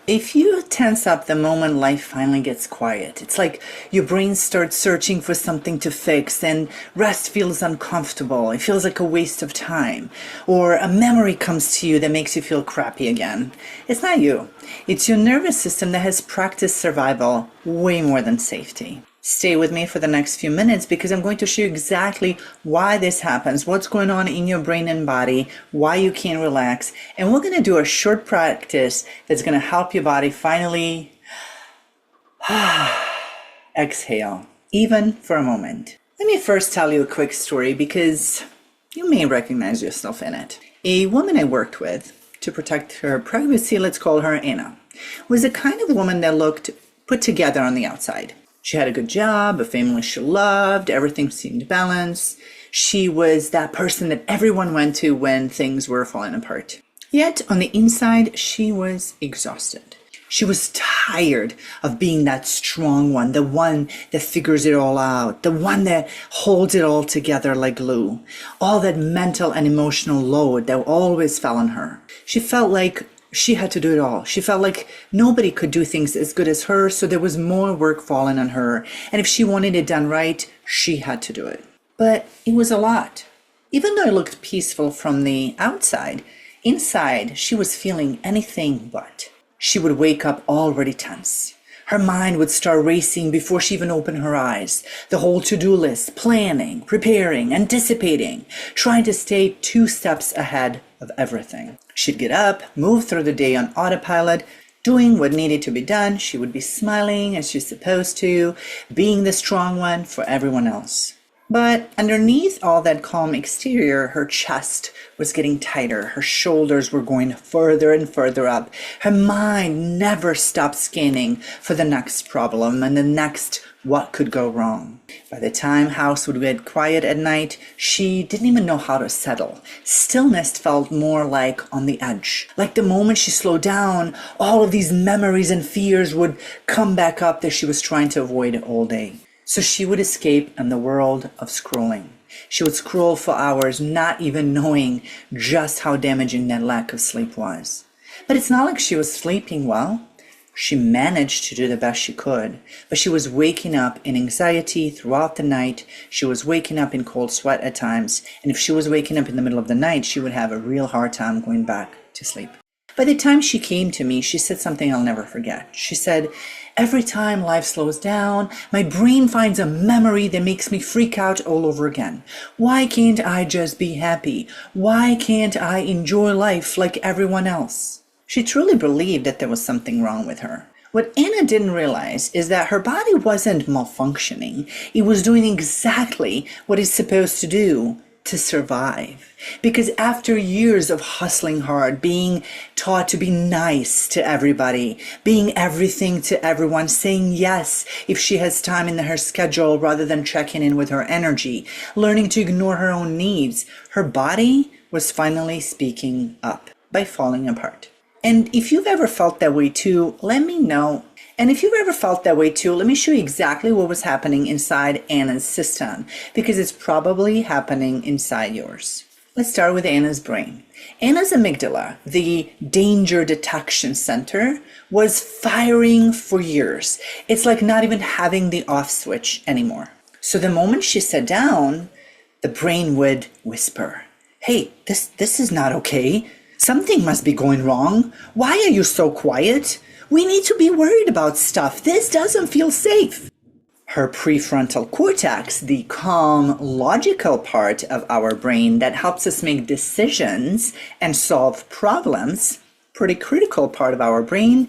If you tense up the moment life finally gets quiet, it's like your brain starts searching for something to fix and rest feels uncomfortable. It feels like a waste of time. Or a memory comes to you that makes you feel crappy again. It's not you. It's your nervous system that has practiced survival way more than safety. Stay with me for the next few minutes because I'm going to show you exactly why this happens, what's going on in your brain and body, why you can't relax, and we're going to do a short practice that's going to help your body finally exhale, even for a moment. Let me first tell you a quick story because you may recognize yourself in it. A woman I worked with to protect her privacy, let's call her Anna, was the kind of woman that looked put together on the outside. She had a good job, a family she loved, everything seemed balanced. She was that person that everyone went to when things were falling apart. Yet, on the inside, she was exhausted. She was tired of being that strong one, the one that figures it all out, the one that holds it all together like glue. All that mental and emotional load that always fell on her. She felt like she had to do it all. She felt like nobody could do things as good as her, so there was more work falling on her. And if she wanted it done right, she had to do it. But it was a lot. Even though it looked peaceful from the outside, inside she was feeling anything but. She would wake up already tense. Her mind would start racing before she even opened her eyes. The whole to-do list, planning, preparing, anticipating, trying to stay 2 steps ahead of everything. She'd get up, move through the day on autopilot, doing what needed to be done. She would be smiling as she's supposed to, being the strong one for everyone else. But underneath all that calm exterior, her chest was getting tighter. Her shoulders were going further and further up. Her mind never stopped scanning for the next problem and the next what could go wrong. By the time house would get quiet at night, she didn't even know how to settle. Stillness felt more like on the edge. Like the moment she slowed down, all of these memories and fears would come back up that she was trying to avoid all day. So she would escape in the world of scrolling. She would scroll for hours, not even knowing just how damaging that lack of sleep was. But it's not like she was sleeping well. She managed to do the best she could, but she was waking up in anxiety throughout the night. She was waking up in cold sweat at times, and if she was waking up in the middle of the night, she would have a real hard time going back to sleep. By the time she came to me, she said something I'll never forget. She said, "Every time life slows down, my brain finds a memory that makes me freak out all over again. Why can't I just be happy? Why can't I enjoy life like everyone else?" She truly believed that there was something wrong with her. What Anna didn't realize is that her body wasn't malfunctioning. It was doing exactly what it's supposed to do to survive. Because after years of hustling hard, being taught to be nice to everybody, being everything to everyone, saying yes if she has time in her schedule rather than checking in with her energy, learning to ignore her own needs, her body was finally speaking up by falling apart. And if you've ever felt that way too, let me know. And if you've ever felt that way too, let me show you exactly what was happening inside Anna's system, because it's probably happening inside yours. Let's start with Anna's brain. Anna's amygdala, the danger detection center, was firing for years. It's like not even having the off switch anymore. So the moment she sat down, the brain would whisper, "Hey, this is not okay. Something must be going wrong. Why are you so quiet? We need to be worried about stuff. This doesn't feel safe." Her prefrontal cortex, the calm, logical part of our brain that helps us make decisions and solve problems, pretty critical part of our brain,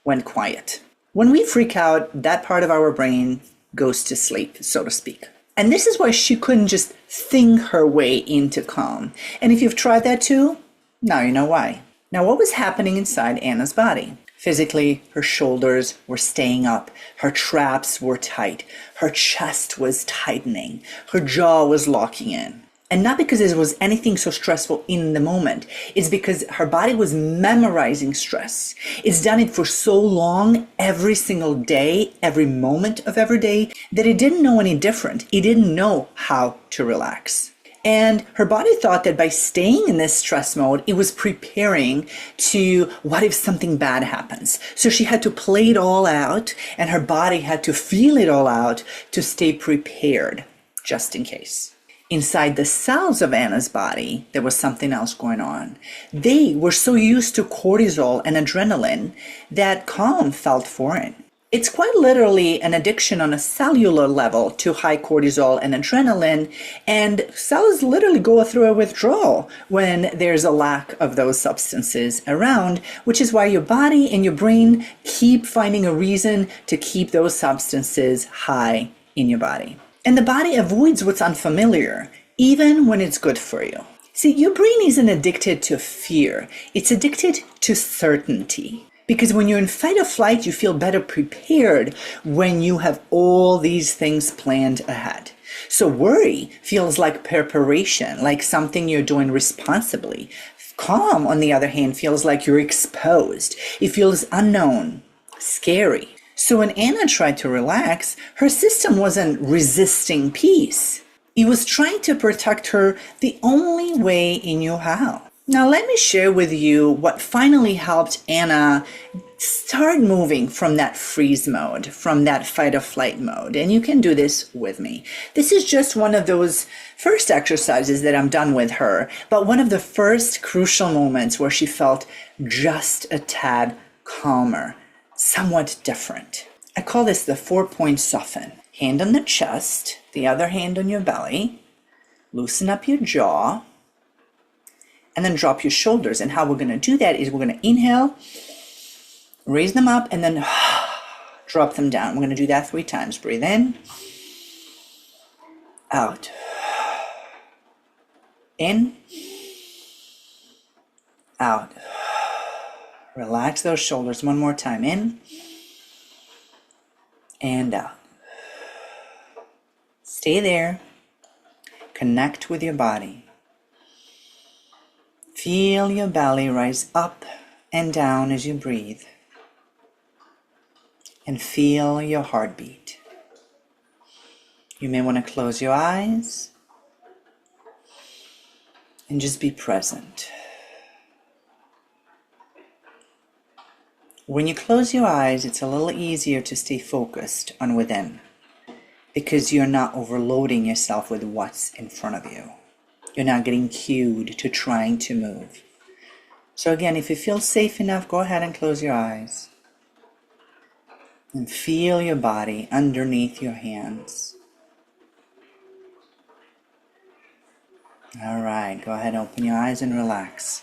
went quiet. When we freak out, that part of our brain goes to sleep, so to speak. And this is why she couldn't just think her way into calm. And if you've tried that too, now you know why. Now, what was happening inside Anna's body? Physically, her shoulders were staying up, her traps were tight, her chest was tightening, her jaw was locking in. And not because there was anything so stressful in the moment, it's because her body was memorizing stress. It's done it for so long, every single day, every moment of every day, that it didn't know any different. It didn't know how to relax. And her body thought that by staying in this stress mode, it was preparing to what if something bad happens. So she had to play it all out, and her body had to feel it all out to stay prepared, just in case. Inside the cells of Anna's body, there was something else going on. They were so used to cortisol and adrenaline that calm felt foreign. It's quite literally an addiction on a cellular level to high cortisol and adrenaline, and cells literally go through a withdrawal when there's a lack of those substances around, which is why your body and your brain keep finding a reason to keep those substances high in your body. And the body avoids what's unfamiliar, even when it's good for you. See, your brain isn't addicted to fear, it's addicted to certainty. Because when you're in fight or flight, you feel better prepared when you have all these things planned ahead. So worry feels like preparation, like something you're doing responsibly. Calm, on the other hand, feels like you're exposed. It feels unknown, scary. So when Anna tried to relax, her system wasn't resisting peace. It was trying to protect her the only way it knew how. Now let me share with you what finally helped Anna start moving from that freeze mode, from that fight or flight mode. And you can do this with me. This is just one of those first exercises that I'm done with her, but one of the first crucial moments where she felt just a tad calmer, somewhat different. I call this the 4-point soften. Hand on the chest, the other hand on your belly, loosen up your jaw, and then drop your shoulders. And how we're going to do that is we're going to inhale, raise them up, and then drop them down. We're going to do that 3 times. Breathe in, out, in, out. Relax those shoulders one more time. In and out. Stay there. Connect with your body. Feel your belly rise up and down as you breathe. And feel your heartbeat. You may want to close your eyes and just be present. When you close your eyes, it's a little easier to stay focused on within because you're not overloading yourself with what's in front of you. You're not getting cued to trying to move. So again, if you feel safe enough, go ahead and close your eyes. And feel your body underneath your hands. All right, go ahead and open your eyes and relax.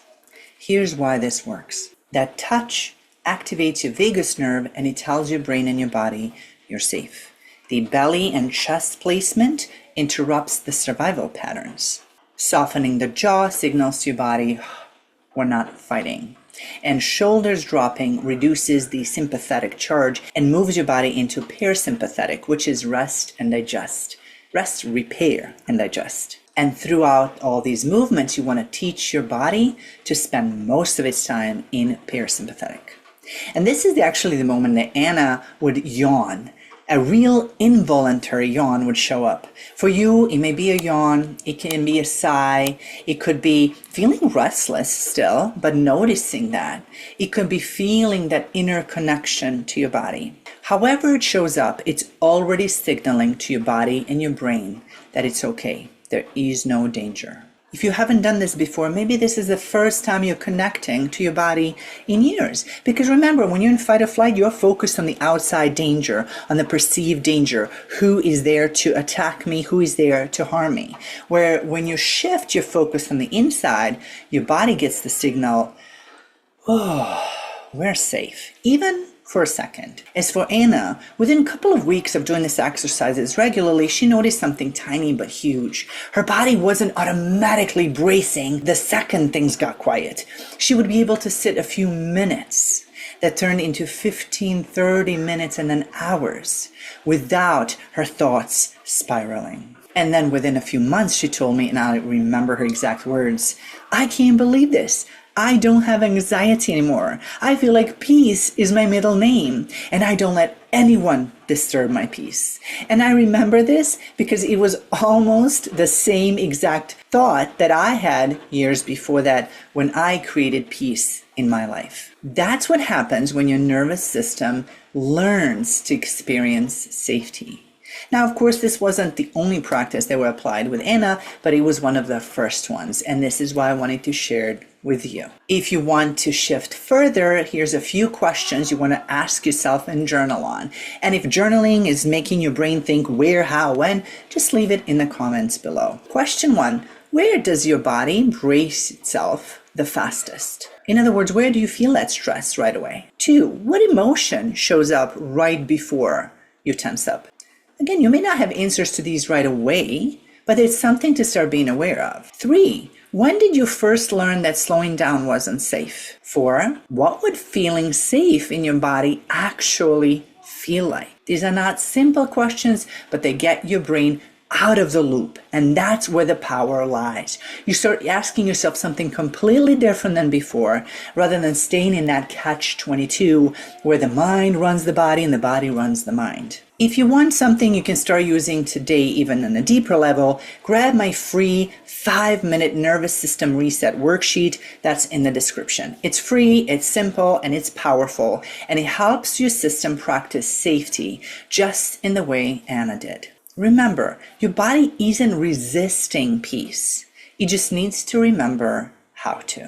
Here's why this works. That touch activates your vagus nerve and it tells your brain and your body you're safe. The belly and chest placement interrupts the survival patterns. Softening the jaw signals to your body, we're not fighting. And shoulders dropping reduces the sympathetic charge and moves your body into parasympathetic, which is rest and digest. Rest, repair, and digest. And throughout all these movements, you want to teach your body to spend most of its time in parasympathetic. And this is actually the moment that Anna would yawn. A real involuntary yawn would show up. For you, it may be a yawn, it can be a sigh, it could be feeling restless still, but noticing that. It could be feeling that inner connection to your body. However it shows up, it's already signaling to your body and your brain that it's okay. There is no danger. If you haven't done this before, maybe this is the first time you're connecting to your body in years. Because remember, when you're in fight or flight, you're focused on the outside danger, on the perceived danger. Who is there to attack me? Who is there to harm me? Where when you shift your focus on the inside, your body gets the signal, oh, we're safe. Even for a second. As for Anna, within a couple of weeks of doing this exercises regularly, she noticed something tiny but huge. Her body wasn't automatically bracing the second things got quiet. She would be able to sit a few minutes that turned into 15, 30 minutes and then hours without her thoughts spiraling. And then within a few months, she told me, and I remember her exact words, I can't believe this. I don't have anxiety anymore. I feel like peace is my middle name, and I don't let anyone disturb my peace. And I remember this because it was almost the same exact thought that I had years before that when I created peace in my life. That's what happens when your nervous system learns to experience safety. Now, of course, this wasn't the only practice that were applied with Anna, but it was one of the first ones, and this is why I wanted to share it with you. If you want to shift further, here's a few questions you want to ask yourself and journal on. And if journaling is making your brain think where, how, when, just leave it in the comments below. Question 1, where does your body brace itself the fastest? In other words, where do you feel that stress right away? 2, what emotion shows up right before you tense up? Again, you may not have answers to these right away, but it's something to start being aware of. 3, when did you first learn that slowing down wasn't safe? 4, what would feeling safe in your body actually feel like? These are not simple questions, but they get your brain out of the loop, and that's where the power lies. You start asking yourself something completely different than before, rather than staying in that catch-22 where the mind runs the body and the body runs the mind. If you want something you can start using today, even on a deeper level, grab my free 5-minute nervous system reset worksheet that's in the description. It's free, it's simple, and it's powerful, and it helps your system practice safety just in the way Anna did. Remember, your body isn't resisting peace. It just needs to remember how to.